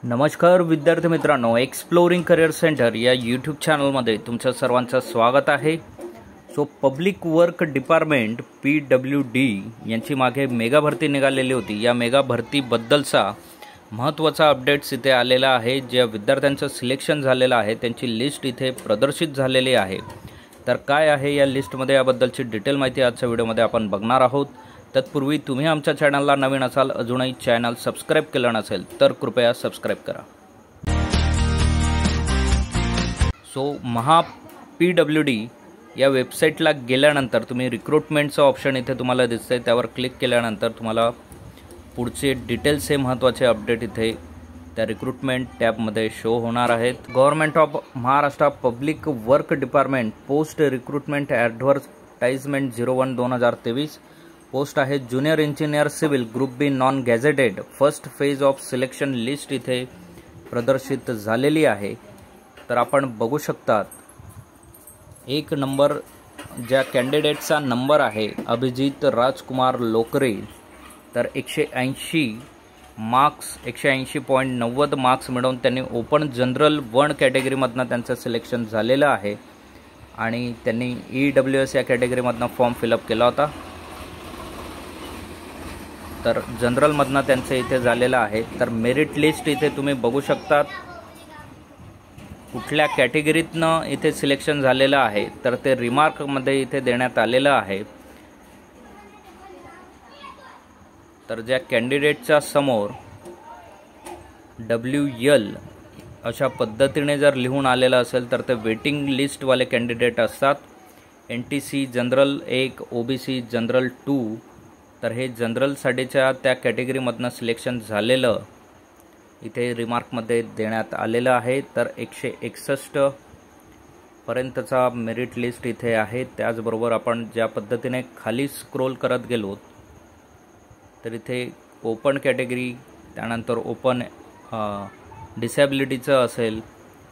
नमस्कार विद्यार्थी मित्रांनो, एक्सप्लोरिंग करिअर सेंटर या यूट्यूब चॅनलमध्ये तुमचं सर्वांचं स्वागत आहे। पब्लिक वर्क डिपार्टमेंट PWD यांची मागे मेगा भरती निघालेली होती। या मेगा भरतीबद्दलचा महत्त्वाचा अपडेट्स इथे आलेला आहे। ज्या विद्यार्थ्यांचं सिलेक्शन झालेलं आहे त्यांची लिस्ट इथे प्रदर्शित झालेली आहे। तर काय आहे या लिस्टमध्ये याबद्दलची डिटेल माहिती आजच्या व्हिडिओमध्ये आपण बघणार आहोत। तत्पूर्वी तुम्ही आमच्या चॅनलला नवीन असाल, अजूनही चॅनल सबस्क्राइब केलं नसेल तर कृपया सबस्क्राइब करा। महा PWD या वेबसाईटला गेल्यानंतर तुम्ही रिक्रूटमेंटचं ऑप्शन इथे तुम्हाला दिसतंय, त्यावर क्लिक केल्यानंतर तुम्हाला पुढचे डिटेल्स हे महत्त्वाचे अपडेट इथे त्या रिक्रूटमेंट टॅबमध्ये शो होणार आहेत। Government of Maharashtra public work department post recruitment advertisement 01/2023 post आहे junior engineer civil group B non gazetted. First phase of selection list इथे प्रदर्शित झालेली आहे। तर आपण बघू शकतात एक नंबर ज्या कॅन्डिडेटचा नंबर आहे अभिजित राजकुमार लोकरे। तर 180 मार्क्स 180.90 मार्क्स मिळवून त्यांनी ओपन जनरल 1 कॅटेगरीमधनं त्यांचं सिलेक्शन झालेलं आहे आणि त्यांनी EWS या कॅटेगरीमधनं फॉर्म फिलअप केला होता। तर जनरलमधनं त्यांचं इथे झालेलं आहे। तर मेरिट लिस्ट इथे तुम्ही बघू शकतात कुठल्या कॅटेगरीतनं इथे सिलेक्शन झालेलं आहे तर ते रिमार्कमध्ये इथे देण्यात आलेलं आहे। तर ज्या कॅन्डिडेटच्या समोर WL अशा पद्धतीने जर लिहून आलेलं असेल तर ते वेटिंग लिस्टवाले कॅन्डिडेट असतात। NTC जनरल 1 OBC जनरल 2 तर हे जनरलसाठीच्या त्या कॅटेगरीमधनं सिलेक्शन झालेलं इथे रिमार्कमध्ये देण्यात आलेलं आहे। तर 161 पर्यंतचा मेरिट लिस्ट इथे आहे। त्याचबरोबर आपण ज्या पद्धतीने खाली स्क्रोल करत गेलो तर इथे ओपन कॅटेगरी, त्यानंतर ओपन डिसॅबिलिटीचं असेल,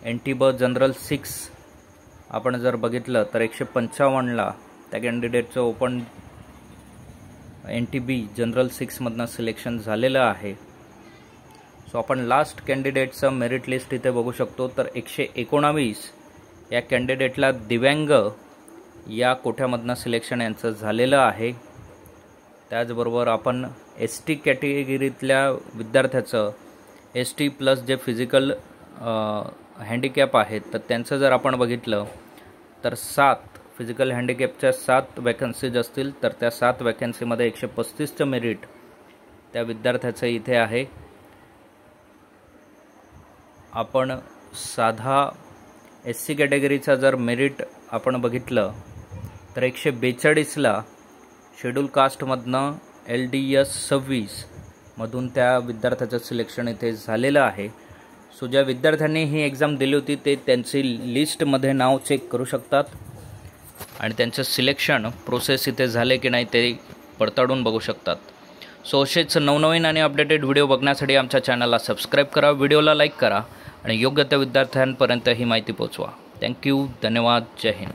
NTB जनरल 6 आपण जर बघितलं तर 155ला त्या कॅन्डिडेटचं ओपन NTB जनरल 6 मधनं सिलेक्शन झालेलं आहे। आपण लास्ट कॅन्डिडेटचं मेरिट लिस्ट इथे बघू शकतो। तर 119 या कॅन्डिडेटला दिव्यांग या कोठ्यामधनं सिलेक्शन यांचं झालेलं आहे। त्याचबरोबर आपण ST कॅटेगरीतल्या विद्यार्थ्याचं ST प्लस जे फिजिकल हँडिकॅप आहेत तर त्यांचं जर आपण बघितलं तर 7 फिजिकल हँडिकॅपच्या 7 वॅकन्सीज असतील। तर त्या 7 वॅकन्सीमध्ये 135चं मेरिट त्या विद्यार्थ्याचं इथे आहे। आपण साधा SC कॅटेगरीचा जर मेरिट आपण बघितलं तर 142ला शेड्यूल कास्टमधनं LDS 26 मधून त्या विद्यार्थ्याचं सिलेक्शन इथे झालेलं आहे। ज्या विद्यार्थ्यांनी ही एक्झाम दिली होती ते त्यांची लिस्टमध्ये नाव चेक करू शकतात आणि त्यांचं सिलेक्शन प्रोसेस इथे झाले की नाही ते पडताळून बघू शकतात। असेच नवनवीन आणि अपडेटेड व्हिडिओ बघण्यासाठी आमच्या चॅनलला सबस्क्राईब करा, व्हिडिओला लाईक करा आणि योग्य त्या विद्यार्थ्यांपर्यंत ही माहिती पोहोचवा। थँक्यू, धन्यवाद, जय हिंद।